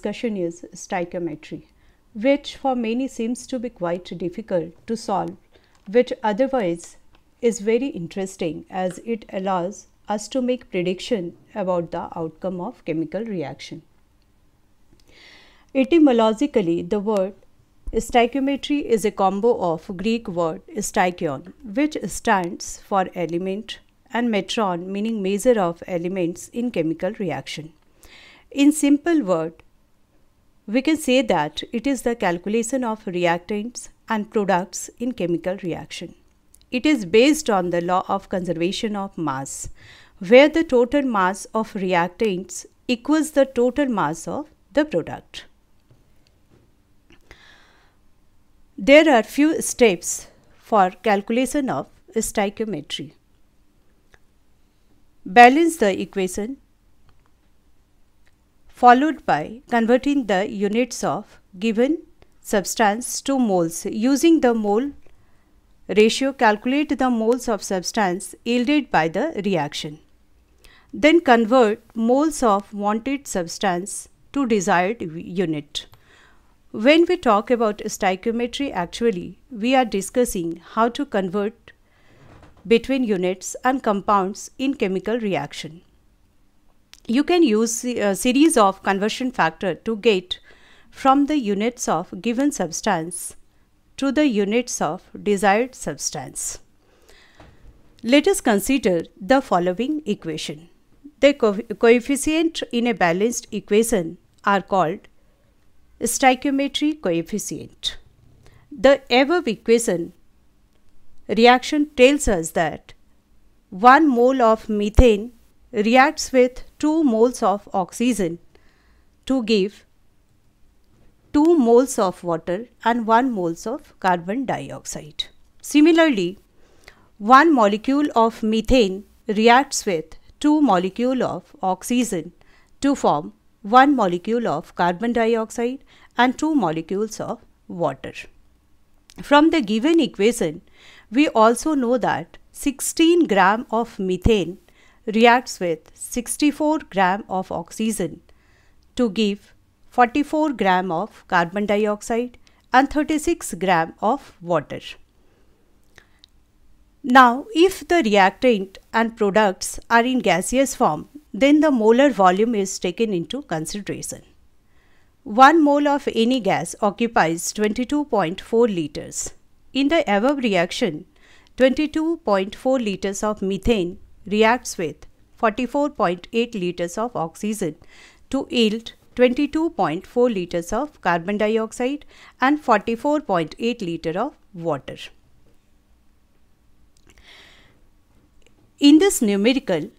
discussion is stoichiometry, which for many seems to be quite difficult to solve, which otherwise is very interesting as it allows us to make prediction about the outcome of chemical reaction. Etymologically, the word stoichiometry is a combo of Greek word stoichion, which stands for element, and metron, meaning measure of elements in chemical reaction. In simple word, we can say that it is the calculation of reactants and products in chemical reaction. It is based on the law of conservation of mass, where the total mass of reactants equals the total mass of the product. There are few steps for calculation of stoichiometry. Balance the equation, followed by converting the units of given substance to moles. Using the mole ratio, calculate the moles of substance yielded by the reaction. Then convert moles of wanted substance to desired unit. When we talk about stoichiometry, actually we are discussing how to convert between units and compounds in chemical reaction. You can use a series of conversion factor to get from the units of given substance to the units of desired substance. Let us consider the following equation. The coefficient in a balanced equation are called stoichiometry coefficient. The above equation reaction tells us that 1 mole of methane reacts with 2 moles of oxygen to give 2 moles of water and 1 moles of carbon dioxide. Similarly, 1 molecule of methane reacts with 2 molecules of oxygen to form 1 molecule of carbon dioxide and 2 molecules of water. From the given equation, we also know that 16 gram of methane reacts with 64 gram of oxygen to give 44 gram of carbon dioxide and 36 gram of water. Now, if the reactant and products are in gaseous form, then the molar volume is taken into consideration. 1 mole of any gas occupies 22.4 liters. In the above reaction, 22.4 liters of methane reacts with 44.8 liters of oxygen to yield 22.4 liters of carbon dioxide and 44.8 liters of water. In this numerical,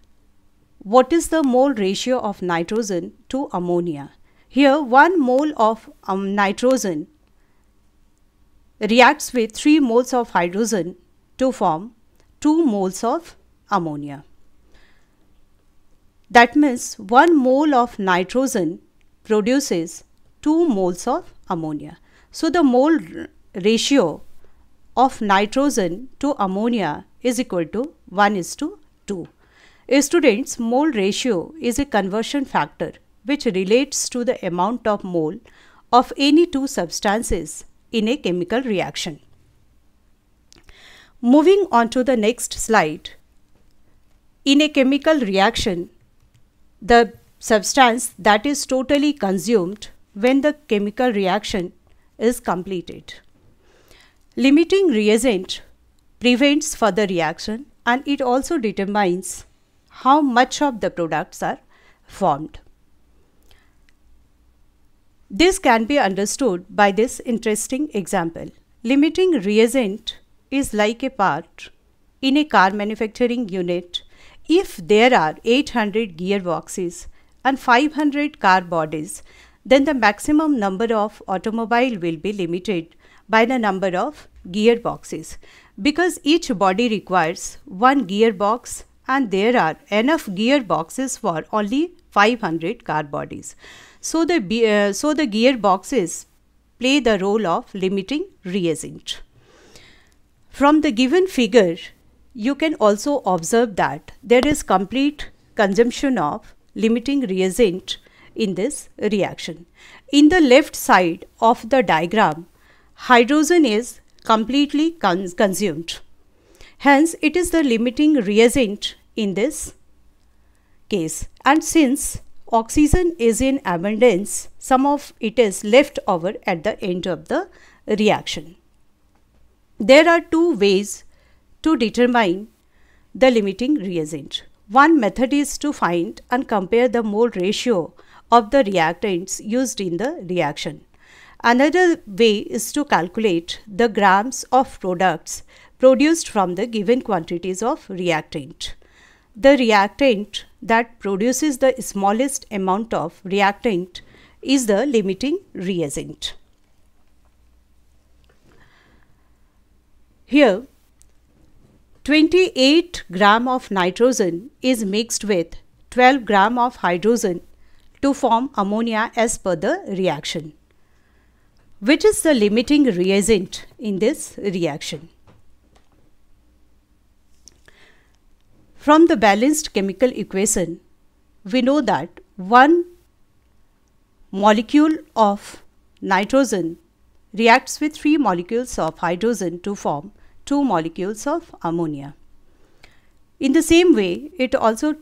what is the mole ratio of nitrogen to ammonia? Here 1 mole of nitrogen reacts with 3 moles of hydrogen to form 2 moles of ammonia. That means 1 mole of nitrogen produces 2 moles of ammonia. So, the mole ratio of nitrogen to ammonia is equal to 1:2. Students, mole ratio is a conversion factor which relates to the amount of mole of any two substances in a chemical reaction. Moving on to the next slide. In a chemical reaction, the substance that is totally consumed when the chemical reaction is completed. Limiting reagent prevents further reaction, and it also determines how much of the products are formed. This can be understood by this interesting example. Limiting reagent is like a part in a car manufacturing unit. If there are 800 gearboxes and 500 car bodies, then the maximum number of automobile will be limited by the number of gearboxes, because each body requires one gearbox and there are enough gearboxes for only 500 car bodies. So the gearboxes play the role of limiting reagent. From the given figure, you can also observe that there is complete consumption of limiting reagent in this reaction. In the left side of the diagram, hydrogen is completely consumed. Hence, it is the limiting reagent in this case. And since oxygen is in abundance, some of it is left over at the end of the reaction. There are two ways to determine the limiting reagent. One method is to find and compare the mole ratio of the reactants used in the reaction. Another way is to calculate the grams of products produced from the given quantities of reactant. The reactant that produces the smallest amount of reactant is the limiting reagent. Here, 28 gram of nitrogen is mixed with 12 gram of hydrogen to form ammonia as per the reaction. Which is the limiting reagent in this reaction? From the balanced chemical equation, we know that one molecule of nitrogen reacts with 3 molecules of hydrogen to form 2 molecules of ammonia. In the same way, it also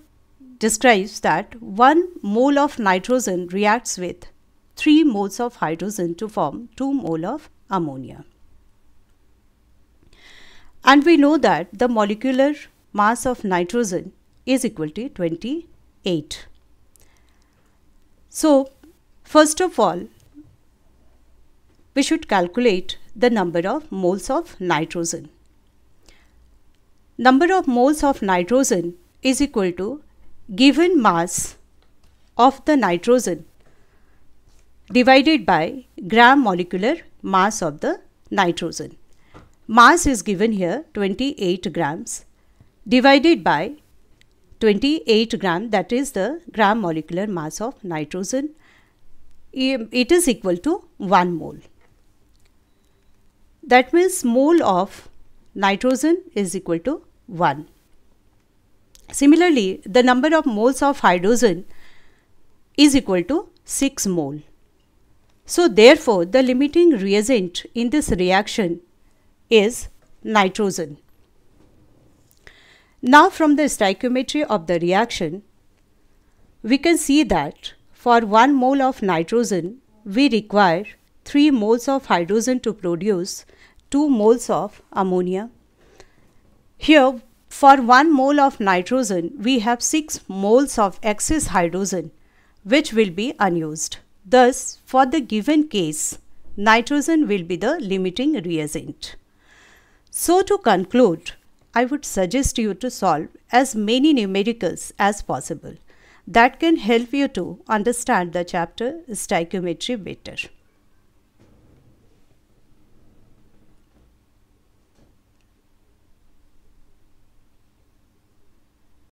describes that 1 mole of nitrogen reacts with 3 moles of hydrogen to form 2 mole of ammonia. And we know that the molecular mass of nitrogen is equal to 28. So, first of all, we should calculate the number of moles of nitrogen. Number of moles of nitrogen is equal to given mass of the nitrogen divided by gram molecular mass of the nitrogen. Mass is given here 28 grams divided by 28 gram, that is the gram molecular mass of nitrogen. It is equal to 1 mole. That means mole of nitrogen is equal to 1. Similarly, the number of moles of hydrogen is equal to 6 mole. So, therefore, the limiting reagent in this reaction is nitrogen. Now, from the stoichiometry of the reaction, we can see that for 1 mole of nitrogen, we require 3 moles of hydrogen to produce 2 moles of ammonia. Here, for 1 mole of nitrogen, we have 6 moles of excess hydrogen, which will be unused. Thus, for the given case, nitrogen will be the limiting reagent. So, to conclude, I would suggest you to solve as many numericals as possible. That can help you to understand the chapter stoichiometry better.